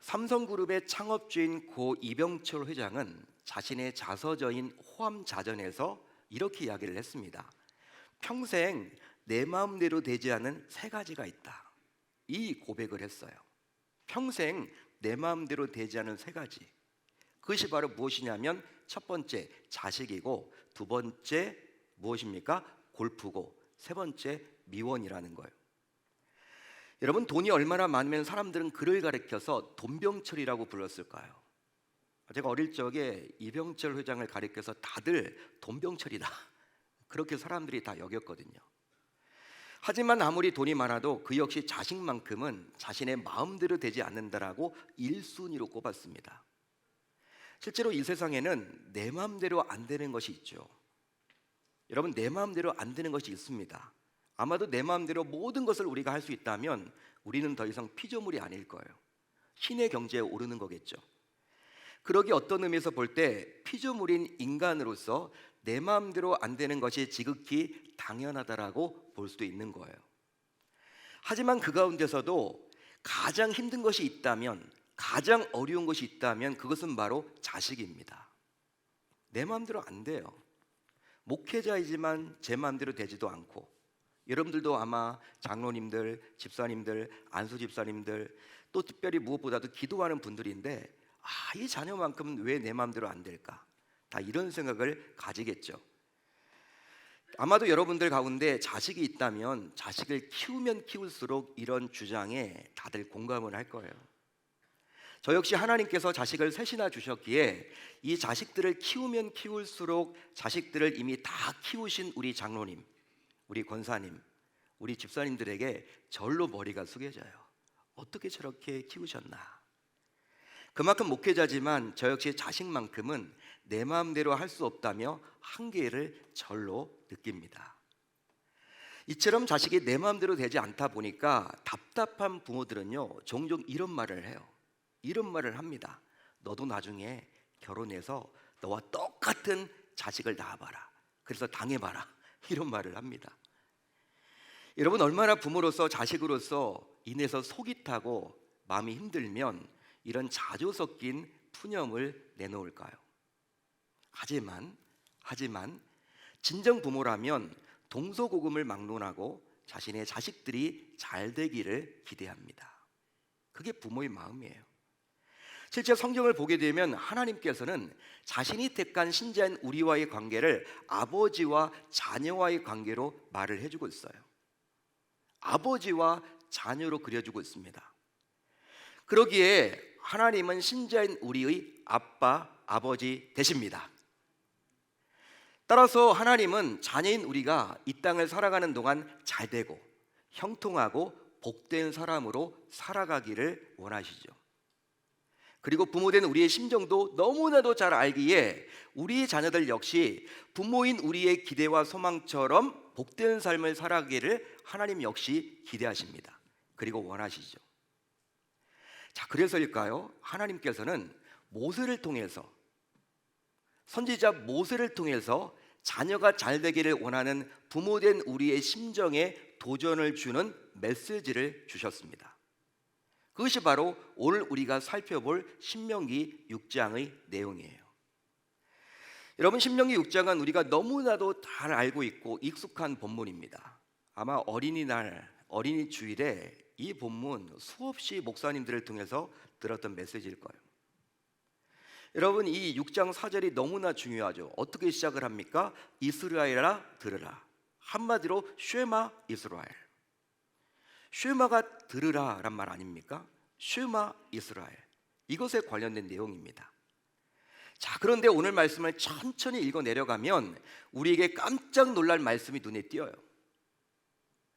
삼성그룹의 창업주인 고 이병철 회장은 자신의 자서전인 호암자전에서 이렇게 이야기를 했습니다. 평생 내 마음대로 되지 않은 세 가지가 있다. 이 고백을 했어요. 평생 내 마음대로 되지 않은 세 가지. 그것이 바로 무엇이냐면 첫 번째 자식이고, 두 번째 무엇입니까? 골프고, 세 번째 미원이라는 거예요. 여러분, 돈이 얼마나 많으면 사람들은 그를 가리켜서 돈병철이라고 불렀을까요? 제가 어릴 적에 이병철 회장을 가리켜서 다들 돈병철이다, 그렇게 사람들이 다 여겼거든요. 하지만 아무리 돈이 많아도 그 역시 자식만큼은 자신의 마음대로 되지 않는다라고 1순위로 꼽았습니다. 실제로 이 세상에는 내 마음대로 안 되는 것이 있죠. 여러분, 내 마음대로 안 되는 것이 있습니다. 아마도 내 마음대로 모든 것을 우리가 할 수 있다면 우리는 더 이상 피조물이 아닐 거예요. 신의 경지에 오르는 거겠죠. 그러기 어떤 의미에서 볼 때 피조물인 인간으로서 내 마음대로 안 되는 것이 지극히 당연하다라고 볼 수도 있는 거예요. 하지만 그 가운데서도 가장 힘든 것이 있다면, 가장 어려운 것이 있다면 그것은 바로 자식입니다. 내 마음대로 안 돼요. 목회자이지만 제 마음대로 되지도 않고, 여러분들도 아마 장로님들, 집사님들, 안수 집사님들, 또 특별히 무엇보다도 기도하는 분들인데, 이 자녀만큼은 왜 내 마음대로 안 될까? 다 이런 생각을 가지겠죠. 아마도 여러분들 가운데 자식이 있다면 자식을 키우면 키울수록 이런 주장에 다들 공감을 할 거예요. 저 역시 하나님께서 자식을 셋이나 주셨기에 이 자식들을 키우면 키울수록 자식들을 이미 다 키우신 우리 장로님, 우리 권사님, 우리 집사님들에게 절로 머리가 숙여져요. 어떻게 저렇게 키우셨나? 그만큼 목회자지만 저 역시 자식만큼은 내 마음대로 할 수 없다며 한계를 절로 느낍니다. 이처럼 자식이 내 마음대로 되지 않다 보니까 답답한 부모들은요, 종종 이런 말을 해요. 이런 말을 합니다. 너도 나중에 결혼해서 너와 똑같은 자식을 낳아봐라. 그래서 당해봐라. 이런 말을 합니다. 여러분, 얼마나 부모로서 자식으로서 인해서 속이 타고 마음이 힘들면 이런 자조 섞인 푸념을 내놓을까요? 하지만 진정 부모라면 동서고금을 막론하고 자신의 자식들이 잘 되기를 기대합니다. 그게 부모의 마음이에요. 실제 성경을 보게 되면 하나님께서는 자신이 택한 신자인 우리와의 관계를 아버지와 자녀와의 관계로 말을 해주고 있어요. 아버지와 자녀로 그려주고 있습니다. 그러기에 하나님은 신자인 우리의 아빠, 아버지 되십니다. 따라서 하나님은 자녀인 우리가 이 땅을 살아가는 동안 잘되고 형통하고 복된 사람으로 살아가기를 원하시죠. 그리고 부모된 우리의 심정도 너무나도 잘 알기에 우리 자녀들 역시 부모인 우리의 기대와 소망처럼 복된 삶을 살아가기를 하나님 역시 기대하십니다. 그리고 원하시죠. 자, 그래서일까요? 하나님께서는 모세를 통해서, 선지자 모세를 통해서 자녀가 잘 되기를 원하는 부모된 우리의 심정에 도전을 주는 메시지를 주셨습니다. 그것이 바로 오늘 우리가 살펴볼 신명기 6장의 내용이에요. 여러분, 신명기 6장은 우리가 너무나도 잘 알고 있고 익숙한 본문입니다. 아마 어린이날, 어린이 주일에 이 본문 수없이 목사님들을 통해서 들었던 메시지일 거예요. 여러분, 이 6장 4절이 너무나 중요하죠. 어떻게 시작을 합니까? 이스라엘아 들으라. 한마디로 쉐마 이스라엘. 쉐마가 들으라 란 말 아닙니까? 쉐마 이스라엘. 이것에 관련된 내용입니다. 자, 그런데 오늘 말씀을 천천히 읽어 내려가면 우리에게 깜짝 놀랄 말씀이 눈에 띄어요.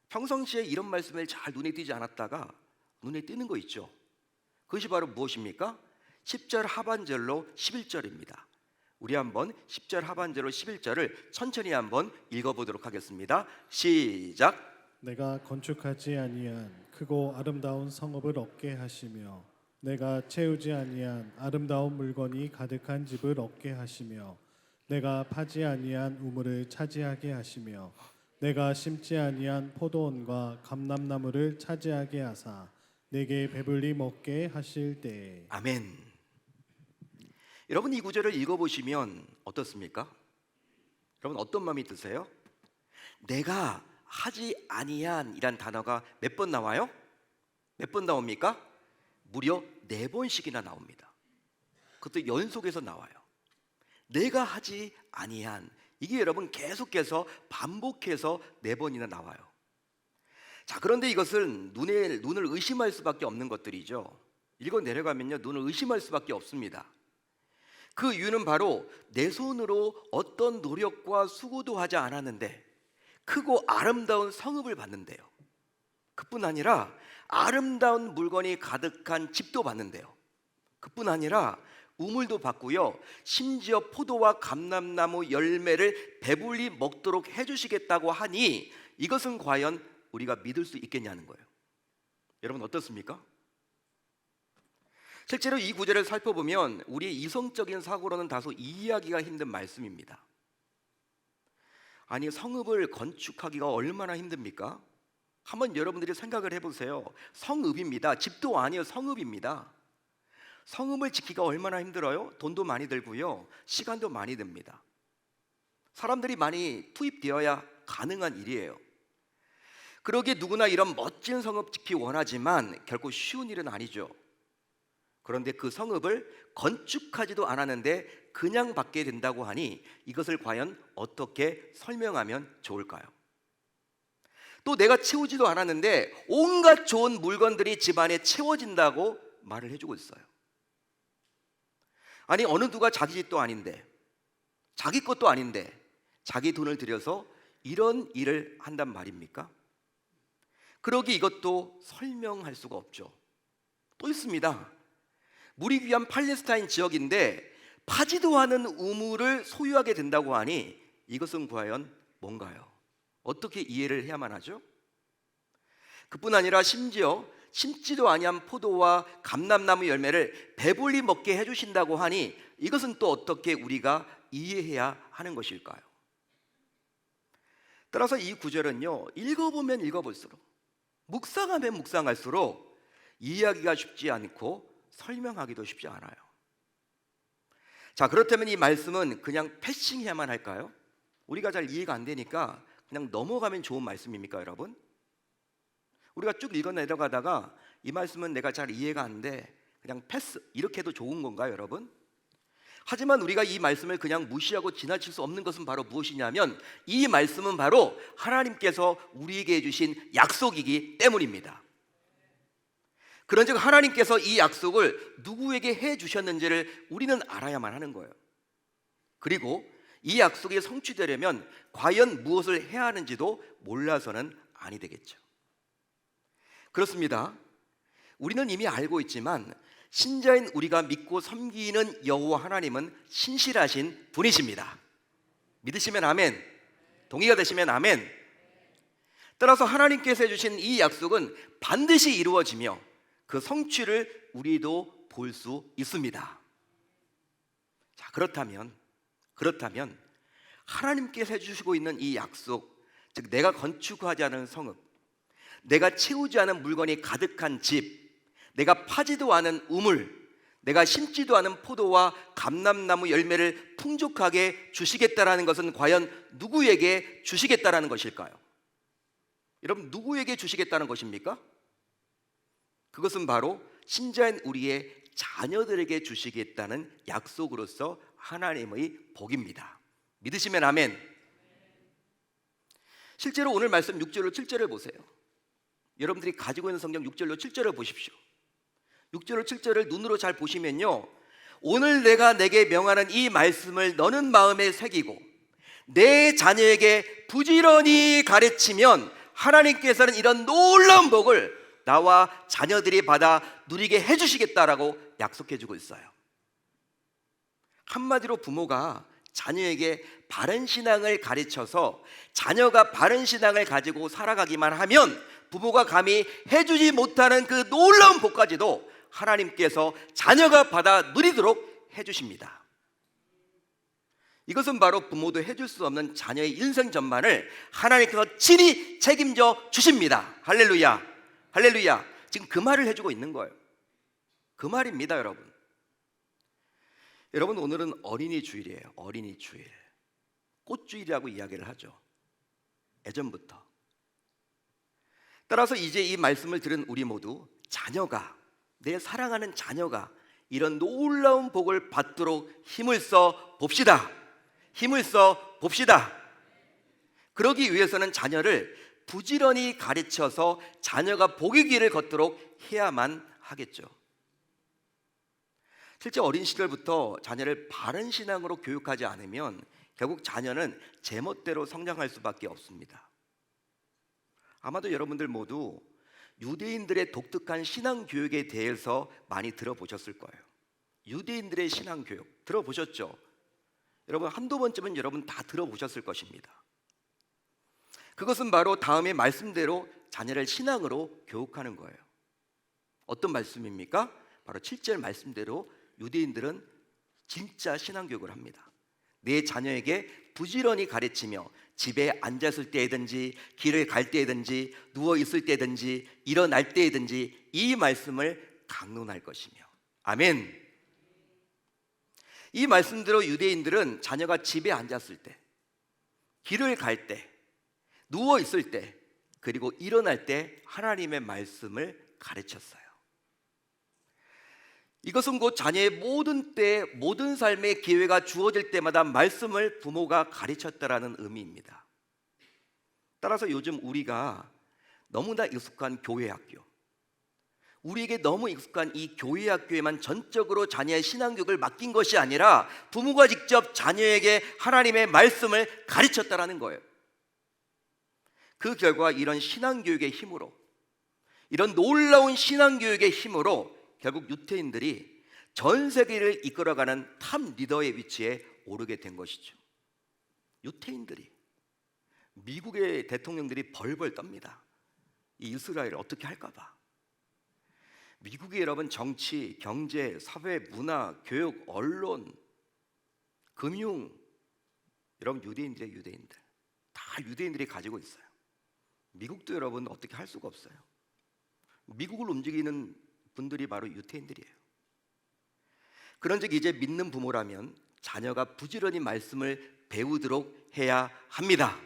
평상시에 이런 말씀을 잘 눈에 띄지 않았다가 눈에 띄는 거 있죠. 그것이 바로 무엇입니까? 10절 하반절로 11절입니다. 우리 한번 10절 하반절로 11절을 천천히 한번 읽어보도록 하겠습니다. 시작. 내가 건축하지 아니한 크고 아름다운 성읍을 얻게 하시며 내가 채우지 아니한 아름다운 물건이 가득한 집을 얻게 하시며 내가 파지 아니한 우물을 차지하게 하시며 내가 심지 아니한 포도원과 감람나무를 차지하게 하사 내게 배불리 먹게 하실 때에. 아멘. 여러분, 이 구절을 읽어보시면 어떻습니까? 여러분, 어떤 마음이 드세요? 내가 하지 아니한 이란 단어가 몇 번 나와요? 몇 번 나옵니까? 무려 4번씩이나 나옵니다. 그것도 연속해서 나와요. 내가 하지 아니한, 이게 여러분 계속해서 반복해서 4번이나 나와요. 자, 그런데 이것은 눈을 의심할 수밖에 없는 것들이죠. 읽어 내려가면요, 눈을 의심할 수밖에 없습니다. 그 이유는 바로 내 손으로 어떤 노력과 수고도 하지 않았는데 크고 아름다운 성읍을 봤는데요. 그뿐 아니라 아름다운 물건이 가득한 집도 봤는데요. 그뿐 아니라 우물도 봤고요, 심지어 포도와 감람나무 열매를 배불리 먹도록 해주시겠다고 하니 이것은 과연 우리가 믿을 수 있겠냐는 거예요. 여러분, 어떻습니까? 실제로 이 구절을 살펴보면 우리의 이성적인 사고로는 다소 이해하기가 힘든 말씀입니다. 아니, 성읍을 건축하기가 얼마나 힘듭니까? 한번 여러분들이 생각을 해보세요. 성읍입니다. 집도 아니에요. 성읍입니다. 성읍을 지키기가 얼마나 힘들어요? 돈도 많이 들고요, 시간도 많이 듭니다. 사람들이 많이 투입되어야 가능한 일이에요. 그러기에 누구나 이런 멋진 성읍 짓기 원하지만 결코 쉬운 일은 아니죠. 그런데 그 성읍을 건축하지도 않았는데 그냥 받게 된다고 하니 이것을 과연 어떻게 설명하면 좋을까요? 또 내가 채우지도 않았는데 온갖 좋은 물건들이 집안에 채워진다고 말을 해주고 있어요. 아니, 어느 누가 자기 집도 아닌데, 자기 것도 아닌데 자기 돈을 들여서 이런 일을 한단 말입니까? 그러기 이것도 설명할 수가 없죠. 또 있습니다. 물이 귀한 팔레스타인 지역인데 파지도 않은 우물을 소유하게 된다고 하니 이것은 과연 뭔가요? 어떻게 이해를 해야만 하죠? 그뿐 아니라 심지어 심지도 아니한 포도와 감람나무 열매를 배불리 먹게 해주신다고 하니 이것은 또 어떻게 우리가 이해해야 하는 것일까요? 따라서 이 구절은요, 읽어보면 읽어볼수록, 묵상하면 묵상할수록 이해하기가 쉽지 않고 설명하기도 쉽지 않아요. 자, 그렇다면 이 말씀은 그냥 패싱해야만 할까요? 우리가 잘 이해가 안 되니까 그냥 넘어가면 좋은 말씀입니까, 여러분? 우리가 쭉 읽어 내려가다가 이 말씀은 내가 잘 이해가 안 돼, 그냥 패스, 이렇게 해도 좋은 건가요, 여러분? 하지만 우리가 이 말씀을 그냥 무시하고 지나칠 수 없는 것은 바로 무엇이냐면 이 말씀은 바로 하나님께서 우리에게 해주신 약속이기 때문입니다. 그런즉 하나님께서 이 약속을 누구에게 해주셨는지를 우리는 알아야만 하는 거예요. 그리고 이 약속이 성취되려면 과연 무엇을 해야 하는지도 몰라서는 아니 되겠죠. 그렇습니다. 우리는 이미 알고 있지만 신자인 우리가 믿고 섬기는 여호와 하나님은 신실하신 분이십니다. 믿으시면 아멘, 동의가 되시면 아멘. 따라서 하나님께서 해주신 이 약속은 반드시 이루어지며 그 성취를 우리도 볼 수 있습니다. 자, 그렇다면 하나님께서 해주시고 있는 이 약속, 즉 내가 건축하지 않은 성읍, 내가 채우지 않은 물건이 가득한 집, 내가 파지도 않은 우물, 내가 심지도 않은 포도와 감람나무 열매를 풍족하게 주시겠다라는 것은 과연 누구에게 주시겠다라는 것일까요? 여러분, 누구에게 주시겠다는 것입니까? 그것은 바로 신자인 우리의 자녀들에게 주시겠다는 약속으로서 하나님의 복입니다. 믿으시면 아멘. 실제로 오늘 말씀 6절로 7절을 보세요. 여러분들이 가지고 있는 성경 6절로 7절을 보십시오. 6절로 7절을 눈으로 잘 보시면요, 오늘 내가 내게 명하는 이 말씀을 너는 마음에 새기고 내 자녀에게 부지런히 가르치면 하나님께서는 이런 놀라운 복을 나와 자녀들이 받아 누리게 해주시겠다라고 약속해주고 있어요. 한마디로 부모가 자녀에게 바른 신앙을 가르쳐서 자녀가 바른 신앙을 가지고 살아가기만 하면 부모가 감히 해주지 못하는 그 놀라운 복까지도 하나님께서 자녀가 받아 누리도록 해주십니다. 이것은 바로 부모도 해줄 수 없는 자녀의 인생 전반을 하나님께서 친히 책임져 주십니다. 할렐루야, 할렐루야. 지금 그 말을 해주고 있는 거예요. 그 말입니다, 여러분. 여러분, 오늘은 어린이 주일이에요. 어린이 주일. 꽃주일이라고 이야기를 하죠. 예전부터. 따라서 이제 이 말씀을 들은 우리 모두 자녀가, 내 사랑하는 자녀가 이런 놀라운 복을 받도록 힘을 써 봅시다. 힘을 써 봅시다. 그러기 위해서는 자녀를 부지런히 가르쳐서 자녀가 복의 길을 걷도록 해야만 하겠죠. 실제 어린 시절부터 자녀를 바른 신앙으로 교육하지 않으면 결국 자녀는 제멋대로 성장할 수밖에 없습니다. 아마도 여러분들 모두 유대인들의 독특한 신앙 교육에 대해서 많이 들어보셨을 거예요. 유대인들의 신앙 교육 들어보셨죠? 여러분, 한두 번쯤은 여러분 다 들어보셨을 것입니다. 그것은 바로 다음의 말씀대로 자녀를 신앙으로 교육하는 거예요. 어떤 말씀입니까? 바로 7절 말씀대로 유대인들은 진짜 신앙 교육을 합니다. 내 자녀에게 부지런히 가르치며 집에 앉았을 때든지 길을 갈 때든지 누워 있을 때든지 일어날 때든지 이 말씀을 강론할 것이며. 아멘. 이 말씀대로 유대인들은 자녀가 집에 앉았을 때, 길을 갈 때, 누워 있을 때, 그리고 일어날 때 하나님의 말씀을 가르쳤어요. 이것은 곧 자녀의 모든 때, 모든 삶의 기회가 주어질 때마다 말씀을 부모가 가르쳤다라는 의미입니다. 따라서 요즘 우리가 너무나 익숙한 교회 학교, 우리에게 너무 익숙한 이 교회 학교에만 전적으로 자녀의 신앙교육을 맡긴 것이 아니라 부모가 직접 자녀에게 하나님의 말씀을 가르쳤다라는 거예요. 그 결과 이런 신앙교육의 힘으로, 이런 놀라운 신앙교육의 힘으로 결국 유태인들이 전 세계를 이끌어가는 탑 리더의 위치에 오르게 된 것이죠. 유태인들이, 미국의 대통령들이 벌벌 떱니다. 이 이스라엘을 어떻게 할까 봐. 미국의 여러분 정치, 경제, 사회, 문화, 교육, 언론, 금융, 여러분 유대인들의 유대인들 다 유대인들이 가지고 있어요. 미국도 여러분 어떻게 할 수가 없어요. 미국을 움직이는 분들이 바로 유태인들이에요. 그런즉 이제 믿는 부모라면 자녀가 부지런히 말씀을 배우도록 해야 합니다.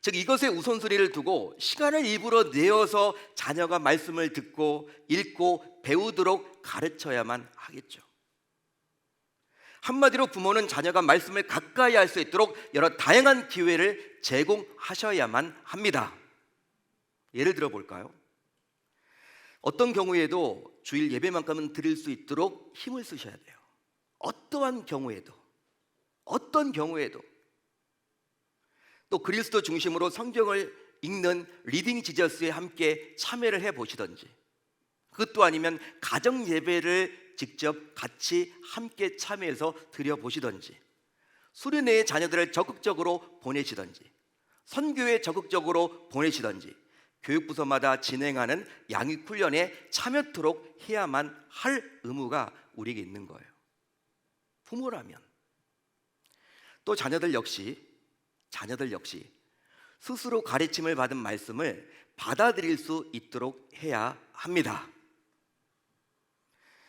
즉 이것에 우선순위를 두고 시간을 일부러 내어서 자녀가 말씀을 듣고 읽고 배우도록 가르쳐야만 하겠죠. 한마디로 부모는 자녀가 말씀을 가까이 할 수 있도록 여러 다양한 기회를 제공하셔야만 합니다. 예를 들어 볼까요? 어떤 경우에도 주일 예배만큼은 드릴 수 있도록 힘을 쓰셔야 돼요. 어떠한 경우에도, 어떤 경우에도. 또 그리스도 중심으로 성경을 읽는 리딩 지저스에 함께 참여를 해보시던지, 그것도 아니면 가정 예배를 직접 같이 함께 참여해서 드려보시던지, 수련회의 자녀들을 적극적으로 보내시던지, 선교에 적극적으로 보내시던지, 교육부서마다 진행하는 양육훈련에 참여토록 해야만 할 의무가 우리에게 있는 거예요. 부모라면. 또 자녀들 역시 스스로 가르침을 받은 말씀을 받아들일 수 있도록 해야 합니다.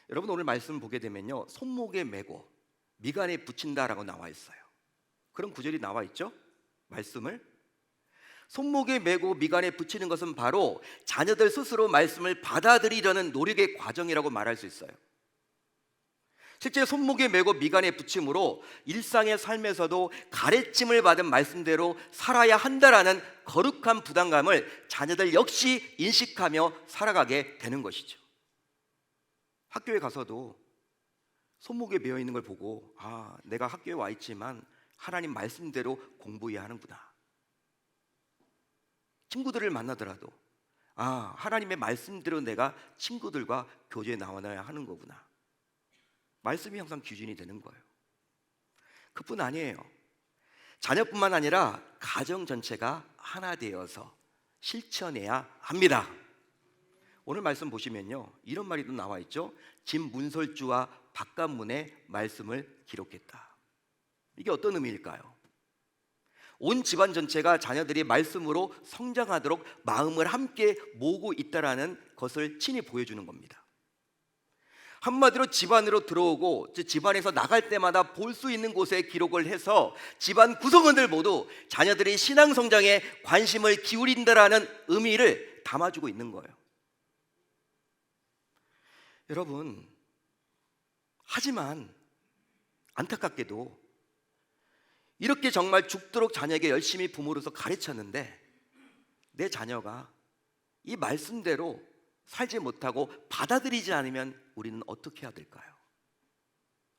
여러분, 오늘 말씀 보게 되면요, 손목에 메고 미간에 붙인다라고 나와 있어요. 그런 구절이 나와 있죠? 말씀을 손목에 메고 미간에 붙이는 것은 바로 자녀들 스스로 말씀을 받아들이려는 노력의 과정이라고 말할 수 있어요. 실제 손목에 메고 미간에 붙임으로 일상의 삶에서도 가르침을 받은 말씀대로 살아야 한다라는 거룩한 부담감을 자녀들 역시 인식하며 살아가게 되는 것이죠. 학교에 가서도 손목에 메어 있는 걸 보고, 아, 내가 학교에 와 있지만 하나님 말씀대로 공부해야 하는구나. 친구들을 만나더라도, 아, 하나님의 말씀대로 내가 친구들과 교제에 나와야 하는 거구나. 말씀이 항상 기준이 되는 거예요. 그뿐 아니에요. 자녀뿐만 아니라 가정 전체가 하나 되어서 실천해야 합니다. 오늘 말씀 보시면요, 이런 말이 또 나와 있죠. 집 문설주와 바깥문에 말씀을 기록했다. 이게 어떤 의미일까요? 온 집안 전체가 자녀들이 말씀으로 성장하도록 마음을 함께 모으고 있다라는 것을 친히 보여주는 겁니다. 한마디로 집안으로 들어오고 집안에서 나갈 때마다 볼 수 있는 곳에 기록을 해서 집안 구성원들 모두 자녀들의 신앙 성장에 관심을 기울인다라는 의미를 담아주고 있는 거예요. 여러분, 하지만 안타깝게도 이렇게 정말 죽도록 자녀에게 열심히 부모로서 가르쳤는데 내 자녀가 이 말씀대로 살지 못하고 받아들이지 않으면 우리는 어떻게 해야 될까요?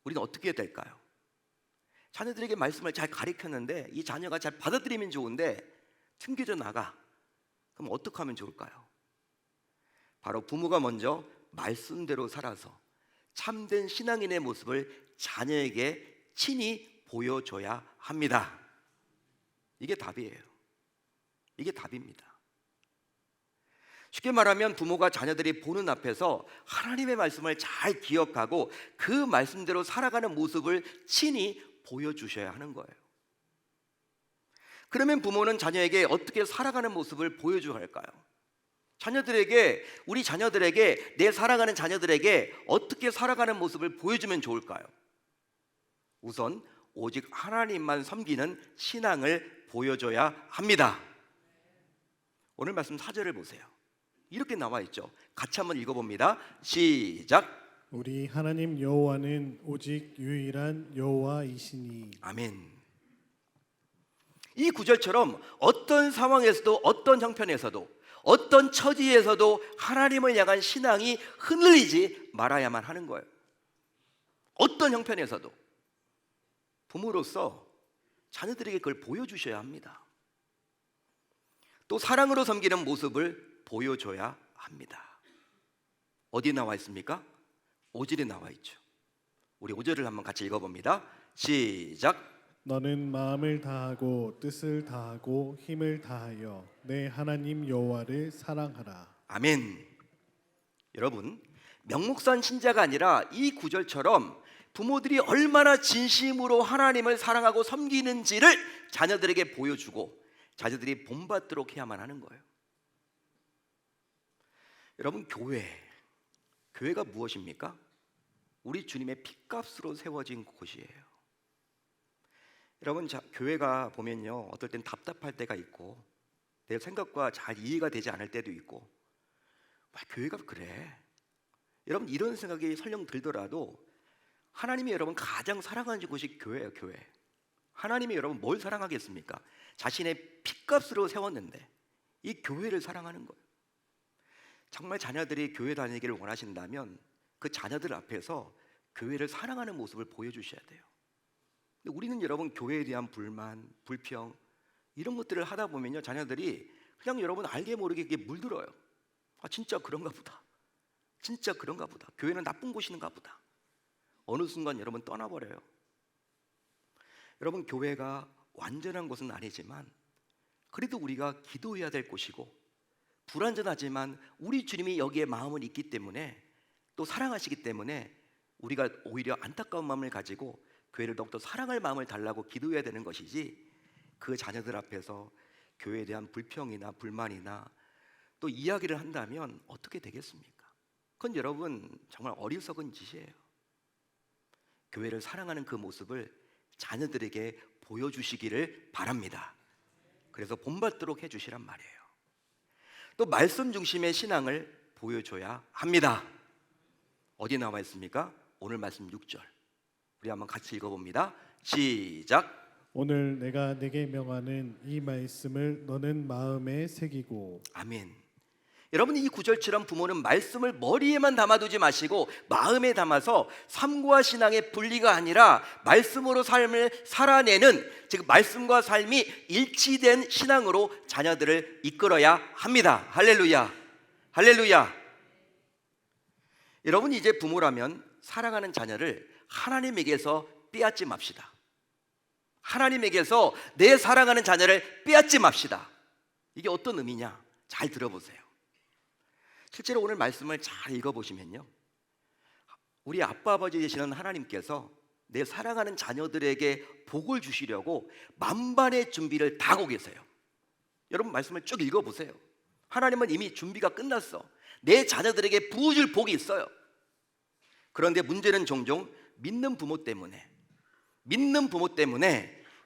우리는 어떻게 해야 될까요? 자녀들에게 말씀을 잘 가르쳤는데 이 자녀가 잘 받아들이면 좋은데 튕겨져 나가. 그럼 어떻게 하면 좋을까요? 바로 부모가 먼저 말씀대로 살아서 참된 신앙인의 모습을 자녀에게 친히 보여줘야 합니다. 이게 답이에요. 이게 답입니다. 쉽게 말하면 부모가 자녀들이 보는 앞에서 하나님의 말씀을 잘 기억하고 그 말씀대로 살아가는 모습을 친히 보여주셔야 하는 거예요. 그러면 부모는 자녀에게 어떻게 살아가는 모습을 보여줘야 할까요? 우리 자녀들에게, 내 살아가는 자녀들에게 어떻게 살아가는 모습을 보여주면 좋을까요? 우선 오직 하나님만 섬기는 신앙을 보여줘야 합니다. 오늘 말씀 4절을 보세요. 이렇게 나와 있죠. 같이 한번 읽어봅니다. 시작. 우리 하나님 여호와는 오직 유일한 여호와이시니. 아멘. 이 구절처럼 어떤 상황에서도, 어떤 형편에서도, 어떤 처지에서도 하나님을 향한 신앙이 흔들리지 말아야만 하는 거예요. 어떤 형편에서도 부모로서 자녀들에게 그걸 보여주셔야 합니다. 또 사랑으로 섬기는 모습을 보여줘야 합니다. 어디에 나와 있습니까? 5절에 나와 있죠. 우리 5절을 한번 같이 읽어봅니다. 시작. 너는 마음을 다하고 뜻을 다하고 힘을 다하여 내 하나님 여호와를 사랑하라. 아멘. 여러분, 명목산 신자가 아니라 이 구절처럼 부모들이 얼마나 진심으로 하나님을 사랑하고 섬기는지를 자녀들에게 보여주고 자녀들이 본받도록 해야만 하는 거예요. 여러분, 교회가 무엇입니까? 우리 주님의 핏값으로 세워진 곳이에요. 여러분, 교회가 보면요, 어떨 땐 답답할 때가 있고 내 생각과 잘 이해가 되지 않을 때도 있고, 왜 교회가 그래? 여러분, 이런 생각이 설령 들더라도 하나님이 여러분 가장 사랑하는 곳이 교회예요. 교회. 하나님이 여러분 뭘 사랑하겠습니까? 자신의 핏값으로 세웠는데 이 교회를 사랑하는 거예요. 정말 자녀들이 교회 다니기를 원하신다면 그 자녀들 앞에서 교회를 사랑하는 모습을 보여주셔야 돼요. 근데 우리는 여러분 교회에 대한 불만, 불평 이런 것들을 하다 보면요, 자녀들이 그냥 여러분 알게 모르게 이게 물들어요. 아, 진짜 그런가 보다. 진짜 그런가 보다. 교회는 나쁜 곳인가 보다. 어느 순간 여러분 떠나버려요. 여러분, 교회가 완전한 곳은 아니지만 그래도 우리가 기도해야 될 곳이고, 불완전하지만 우리 주님이 여기에 마음을 있기 때문에, 또 사랑하시기 때문에 우리가 오히려 안타까운 마음을 가지고 교회를 더욱더 사랑할 마음을 달라고 기도해야 되는 것이지, 그 자녀들 앞에서 교회에 대한 불평이나 불만이나 또 이야기를 한다면 어떻게 되겠습니까? 그건 여러분 정말 어리석은 짓이에요. 교회를 사랑하는 그 모습을 자녀들에게 보여주시기를 바랍니다. 그래서 본받도록 해주시란 말이에요. 또 말씀 중심의 신앙을 보여줘야 합니다. 어디 나와 있습니까? 오늘 말씀 6절. 우리 한번 같이 읽어봅니다. 시작. 오늘 내가 내게 명하는 이 말씀을 너는 마음에 새기고. 아멘. 여러분, 이 구절처럼 부모는 말씀을 머리에만 담아두지 마시고 마음에 담아서 삶과 신앙의 분리가 아니라 말씀으로 삶을 살아내는, 즉 말씀과 삶이 일치된 신앙으로 자녀들을 이끌어야 합니다. 할렐루야. 할렐루야. 여러분, 이제 부모라면 사랑하는 자녀를 하나님에게서 빼앗지 맙시다. 하나님에게서 내 사랑하는 자녀를 빼앗지 맙시다. 이게 어떤 의미냐? 잘 들어보세요. 실제로 오늘 말씀을 잘 읽어보시면요, 우리 아빠 아버지 되시는 하나님께서 내 사랑하는 자녀들에게 복을 주시려고 만반의 준비를 다 하고 계세요. 여러분 말씀을 쭉 읽어보세요. 하나님은 이미 준비가 끝났어. 내 자녀들에게 부어줄 복이 있어요. 그런데 문제는 종종 믿는 부모 때문에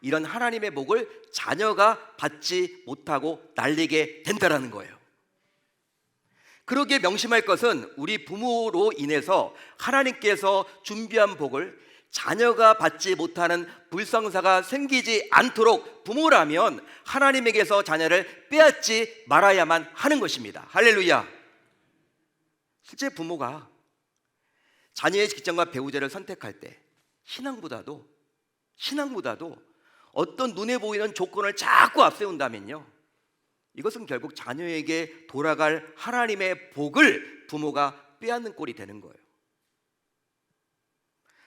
이런 하나님의 복을 자녀가 받지 못하고 날리게 된다는 거예요. 그러기에 명심할 것은 우리 부모로 인해서 하나님께서 준비한 복을 자녀가 받지 못하는 불성사가 생기지 않도록 부모라면 하나님에게서 자녀를 빼앗지 말아야만 하는 것입니다. 할렐루야. 실제 부모가 자녀의 직장과 배우자를 선택할 때 신앙보다도 어떤 눈에 보이는 조건을 자꾸 앞세운다면요, 이것은 결국 자녀에게 돌아갈 하나님의 복을 부모가 빼앗는 꼴이 되는 거예요.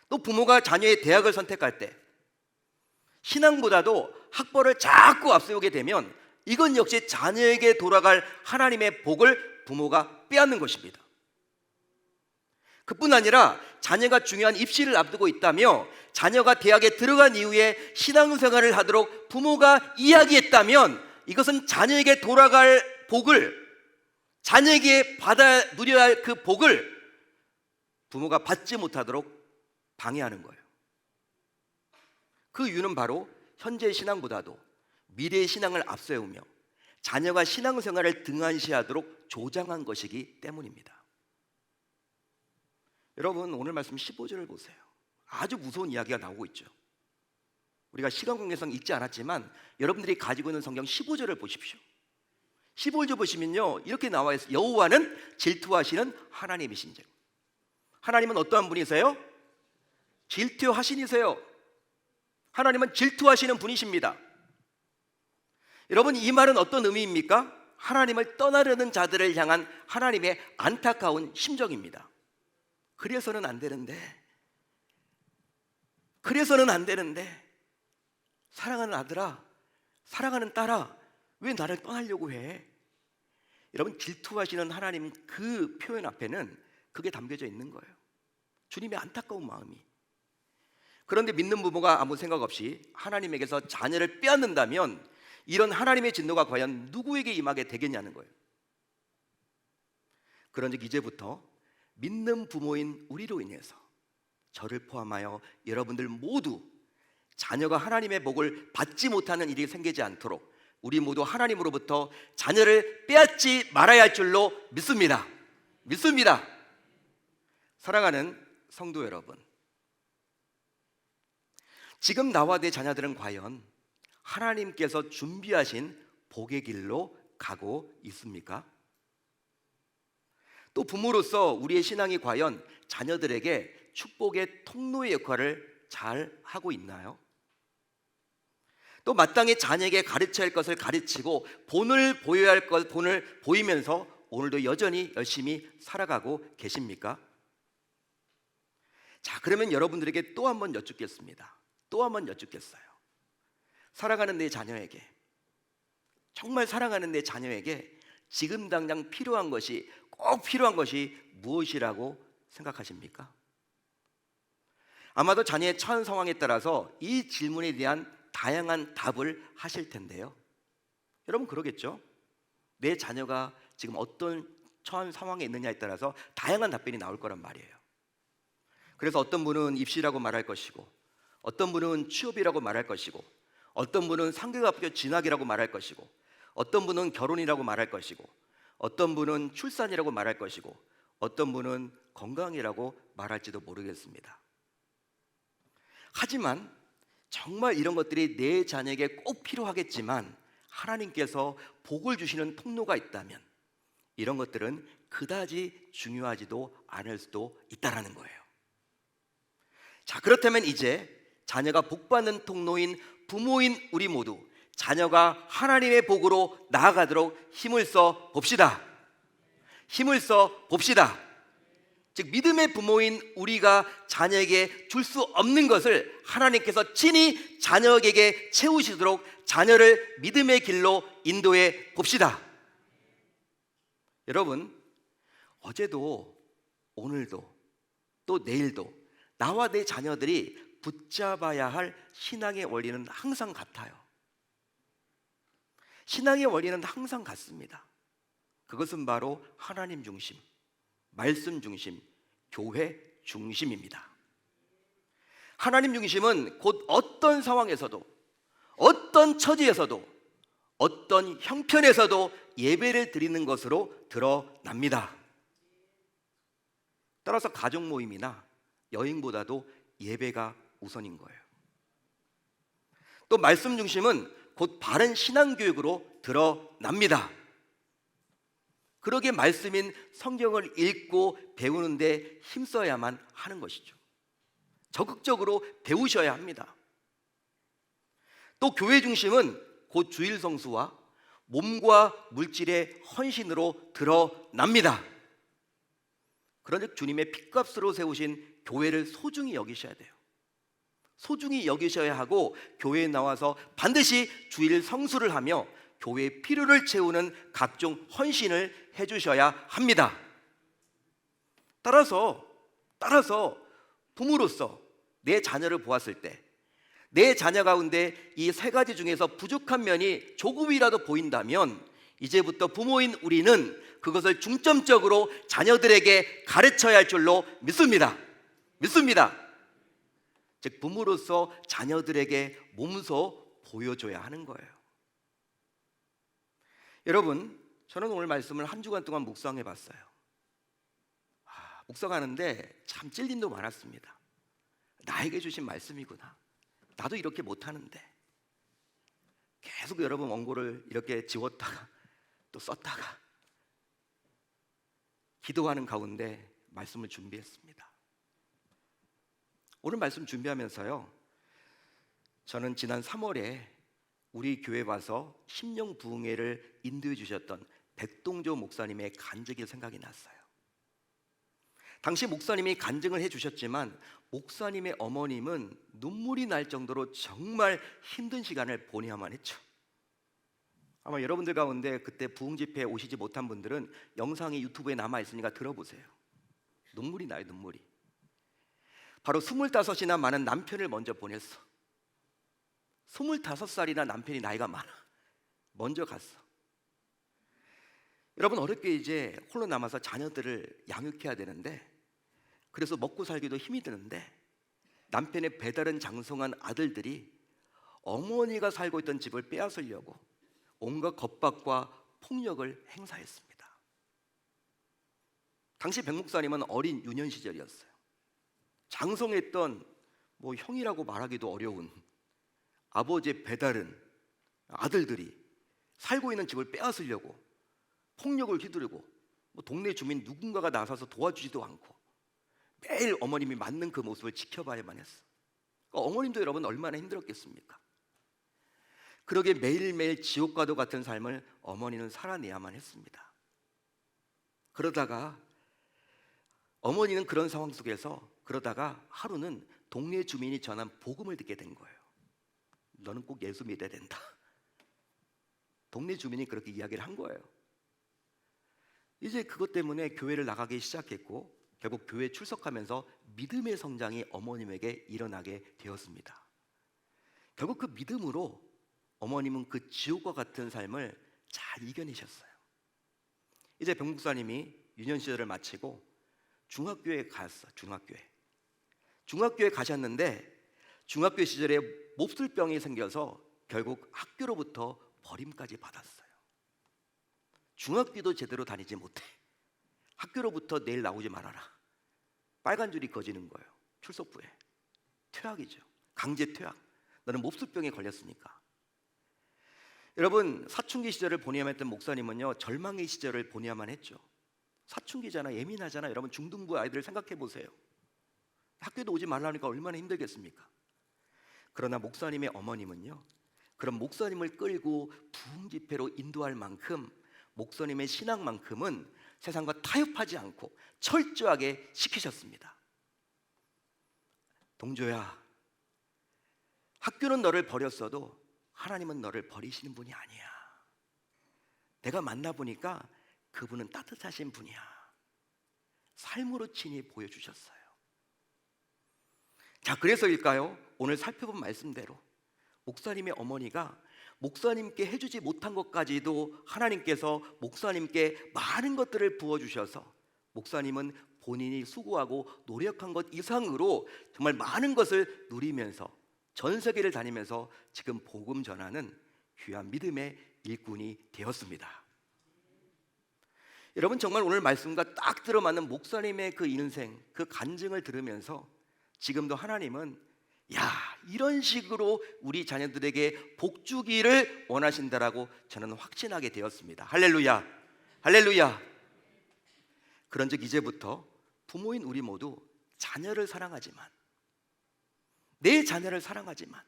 또 부모가 자녀의 대학을 선택할 때 신앙보다도 학벌을 자꾸 앞세우게 되면 이건 역시 자녀에게 돌아갈 하나님의 복을 부모가 빼앗는 것입니다. 그뿐 아니라 자녀가 중요한 입시를 앞두고 있다며 자녀가 대학에 들어간 이후에 신앙생활을 하도록 부모가 이야기했다면 이것은 자녀에게 돌아갈 복을, 자녀에게 누려야 할 그 복을 부모가 받지 못하도록 방해하는 거예요. 그 이유는 바로 현재의 신앙보다도 미래의 신앙을 앞세우며 자녀가 신앙생활을 등한시하도록 조장한 것이기 때문입니다. 여러분 오늘 말씀 15절을 보세요. 아주 무서운 이야기가 나오고 있죠. 우리가 시간 관계상 읽지 않았지만 여러분들이 가지고 있는 성경 15절을 보십시오. 15절 보시면요, 이렇게 나와 있어요. 여호와는 질투하시는 하나님이신즉. 하나님은 어떠한 분이세요? 질투하시니세요. 하나님은 질투하시는 분이십니다. 여러분 이 말은 어떤 의미입니까? 하나님을 떠나려는 자들을 향한 하나님의 안타까운 심정입니다. 그래서는 안 되는데 사랑하는 아들아, 사랑하는 딸아, 왜 나를 떠나려고 해? 여러분 질투하시는 하나님 그 표현 앞에는 그게 담겨져 있는 거예요. 주님의 안타까운 마음이. 그런데 믿는 부모가 아무 생각 없이 하나님에게서 자녀를 빼앗는다면 이런 하나님의 진노가 과연 누구에게 임하게 되겠냐는 거예요. 그런즉 이제부터 믿는 부모인 우리로 인해서 저를 포함하여 여러분들 모두 자녀가 하나님의 복을 받지 못하는 일이 생기지 않도록 우리 모두 하나님으로부터 자녀를 빼앗지 말아야 할 줄로 믿습니다. 사랑하는 성도 여러분, 지금 나와 내 자녀들은 과연 하나님께서 준비하신 복의 길로 가고 있습니까? 또 부모로서 우리의 신앙이 과연 자녀들에게 축복의 통로의 역할을 잘 하고 있나요? 또 마땅히 자녀에게 가르쳐야 할 것을 가르치고 본을 보여야 할 것 본을 보이면서 오늘도 여전히 열심히 살아가고 계십니까? 자, 그러면 여러분들에게 또 한 번 여쭙겠습니다. 사랑하는 내 자녀에게, 정말 사랑하는 내 자녀에게 지금 당장 꼭 필요한 것이 무엇이라고 생각하십니까? 아마도 자녀의 처한 상황에 따라서 이 질문에 대한 다양한 답을 하실 텐데요. 여러분 그러겠죠? 내 자녀가 지금 어떤 처한 상황에 있느냐에 따라서 다양한 답변이 나올 거란 말이에요. 그래서 어떤 분은 입시라고 말할 것이고, 어떤 분은 취업이라고 말할 것이고, 어떤 분은 상계가학교 진학이라고 말할 것이고, 어떤 분은 결혼이라고 말할 것이고, 어떤 분은 출산이라고 말할 것이고, 어떤 분은 건강이라고 말할지도 모르겠습니다. 하지만 정말 이런 것들이 내 자녀에게 꼭 필요하겠지만 하나님께서 복을 주시는 통로가 있다면 이런 것들은 그다지 중요하지도 않을 수도 있다라는 거예요. 자, 그렇다면 이제 자녀가 복받는 통로인 부모인 우리 모두 자녀가 하나님의 복으로 나아가도록 힘을 써 봅시다. 즉 믿음의 부모인 우리가 자녀에게 줄 수 없는 것을 하나님께서 친히 자녀에게 채우시도록 자녀를 믿음의 길로 인도해 봅시다. 여러분, 어제도 오늘도 또 내일도 나와 내 자녀들이 붙잡아야 할 신앙의 원리는 항상 같아요. 신앙의 원리는 항상 같습니다. 그것은 바로 하나님 중심, 말씀 중심, 교회 중심입니다. 하나님 중심은 곧 어떤 상황에서도, 어떤 처지에서도, 어떤 형편에서도 예배를 드리는 것으로 드러납니다. 따라서 가족 모임이나 여행보다도 예배가 우선인 거예요. 또 말씀 중심은 곧 바른 신앙 교육으로 드러납니다. 그러기에 말씀인 성경을 읽고 배우는데 힘써야만 하는 것이죠. 적극적으로 배우셔야 합니다. 또 교회 중심은 곧 주일 성수와 몸과 물질의 헌신으로 드러납니다. 그런데 주님의 핏값으로 세우신 교회를 소중히 여기셔야 돼요. 소중히 여기셔야 하고 교회에 나와서 반드시 주일 성수를 하며 교회의 필요를 채우는 각종 헌신을 해주셔야 합니다. 따라서 부모로서 내 자녀를 보았을 때 내 자녀 가운데 이 세 가지 중에서 부족한 면이 조금이라도 보인다면 이제부터 부모인 우리는 그것을 중점적으로 자녀들에게 가르쳐야 할 줄로 믿습니다. 즉 부모로서 자녀들에게 몸소 보여줘야 하는 거예요. 여러분, 저는 오늘 말씀을 한 주간 동안 묵상해 봤어요. 묵상하는데 참 찔림도 많았습니다. 나에게 주신 말씀이구나. 나도 이렇게 못하는데. 계속 여러분 원고를 이렇게 지웠다가 또 썼다가 기도하는 가운데 말씀을 준비했습니다. 오늘 말씀 준비하면서요, 저는 지난 3월에 우리 교회 와서 심령 부흥회를 인도해 주셨던 백동조 목사님의 간증이 생각이 났어요. 당시 목사님이 간증을 해주셨지만 목사님의 어머님은 눈물이 날 정도로 정말 힘든 시간을 보내야만 했죠. 아마 여러분들 가운데 그때 부흥 집회에 오시지 못한 분들은 영상이 유튜브에 남아 있으니까 들어보세요. 눈물이 나요, 눈물이. 바로 25이나 많은 남편을 먼저 보냈어. 25살이나 남편이 나이가 많아. 먼저 갔어. 여러분, 어렵게 이제 홀로 남아서 자녀들을 양육해야 되는데, 그래서 먹고 살기도 힘이 드는데 남편의 배다른 장성한 아들들이 어머니가 살고 있던 집을 빼앗으려고 온갖 겁박과 폭력을 행사했습니다. 당시 백 목사님은 어린 유년 시절이었어요. 장성했던 형이라고 말하기도 어려운 아버지의 배다른 아들들이 살고 있는 집을 빼앗으려고 폭력을 휘두르고 동네 주민 누군가가 나서서 도와주지도 않고 매일 어머님이 맞는 그 모습을 지켜봐야만 했어. 어머님도 여러분 얼마나 힘들었겠습니까? 그러게 매일매일 지옥과도 같은 삶을 어머니는 살아내야만 했습니다. 그러다가 어머니는 그런 상황 속에서 그러다가 하루는 동네 주민이 전한 복음을 듣게 된 거예요. 너는 꼭 예수 믿어야 된다. 동네 주민이 그렇게 이야기를 한 거예요. 이제 그것 때문에 교회를 나가기 시작했고 결국 교회에 출석하면서 믿음의 성장이 어머님에게 일어나게 되었습니다. 결국 그 믿음으로 어머님은 그 지옥과 같은 삶을 잘 이겨내셨어요. 이제 백 목사님이 유년 시절을 마치고 중학교에 갔어. 중학교에 가셨는데 중학교 시절에 몹쓸병이 생겨서 결국 학교로부터 버림까지 받았어요. 중학교도 제대로 다니지 못해. 학교로부터 내일 나오지 말아라. 빨간 줄이 거지는 거예요. 출석부에. 퇴학이죠. 강제 퇴학. 너는 몹쓸병에 걸렸으니까. 여러분, 사춘기 시절을 보내야만 했던 목사님은요, 절망의 시절을 보내야만 했죠. 사춘기잖아, 예민하잖아. 여러분, 중등부 아이들을 생각해 보세요. 학교도 오지 말라니까 얼마나 힘들겠습니까? 그러나 목사님의 어머님은요, 그런 목사님을 끌고 부흥 집회로 인도할 만큼 목사님의 신앙만큼은 세상과 타협하지 않고 철저하게 지키셨습니다. 동조야, 학교는 너를 버렸어도 하나님은 너를 버리시는 분이 아니야. 내가 만나보니까 그분은 따뜻하신 분이야. 삶으로 친히 보여주셨어요. 자, 그래서일까요? 오늘 살펴본 말씀대로 목사님의 어머니가 목사님께 해주지 못한 것까지도 하나님께서 목사님께 많은 것들을 부어주셔서 목사님은 본인이 수고하고 노력한 것 이상으로 정말 많은 것을 누리면서 전 세계를 다니면서 지금 복음 전하는 귀한 믿음의 일꾼이 되었습니다. 여러분, 정말 오늘 말씀과 딱 들어맞는 목사님의 그 인생, 그 간증을 들으면서 지금도 하나님은 이런 식으로 우리 자녀들에게 복 주기를 원하신다라고 저는 확신하게 되었습니다. 할렐루야, 할렐루야. 그런즉 이제부터 부모인 우리 모두 자녀를 사랑하지만, 내 자녀를 사랑하지만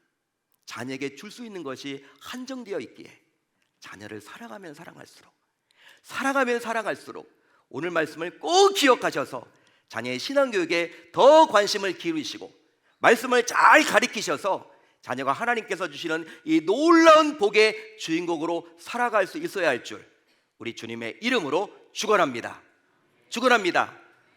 자녀에게 줄 수 있는 것이 한정되어 있기에 자녀를 사랑하면 사랑할수록 오늘 말씀을 꼭 기억하셔서 자녀의 신앙교육에 더 관심을 기울이시고 말씀을 잘 가르치셔서 자녀가 하나님께서 주시는 이 놀라운 복의 주인공으로 살아갈 수 있어야 할 줄 우리 주님의 이름으로 축원합니다. 축원합니다.